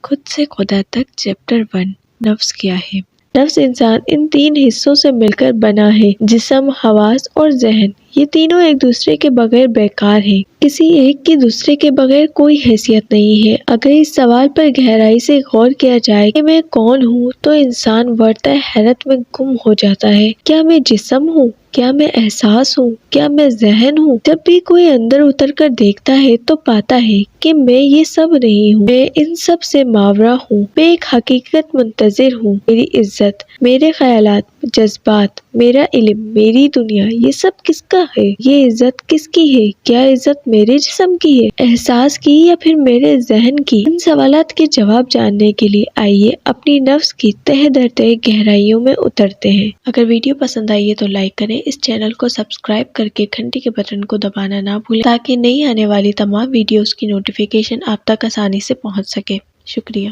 خود سے خدا تک چیپٹر 1 نفس کیا ہے؟ نفس انسان ان 3 حصوں سے مل کر بنا ہے، جسم، حواس اور ذہن۔ یہ تینوں ایک دوسرے کے بغیر بیکار ہیں۔ کسی ایک کی دوسرے کے بغیر کوئی حیثیت نہیں ہے۔ اگر اس سوال پر گہرائی سے غور کیا جائے کہ میں کون ہوں تو انسان ورطہ حیرت میں گم ہو جاتا ہے۔ کیا میں جسم ہوں؟ کیا میں احساس ہوں؟ کیا میں ذہن ہوں؟ جب بھی کوئی اندر اتر کر دیکھتا ہے تو پاتا ہے کہ میں یہ سب نہیں ہوں، میں ان سب سے ماورا ہوں، میں ایک حقیقت منتظر ہوں۔ میری عزت، میرے خیالات، جذبات، میرا علم، میری دنیا، یہ سب کس کا ہے؟ یہ عزت کس کی ہے؟ کیا عزت میرے جسم کی ہے، احساس کی، یا پھر میرے ذہن کی؟ ان سوالات کے جواب جاننے کے لیے آئیے اپنی نفس کی تہ در تہ گہرائیوں میں اترتے ہیں۔ اگر ویڈیو پسند آئی ہے تو لائک کریں، اس چینل کو سبسکرائب کرکے گھنٹی کے بٹن کو دبانا نہ بھولیں تاکہ نئی آنے والی تمام ویڈیوز کی نوٹیفیکیشن آپ تک آسانی سے پہنچ سکے۔ شکریہ۔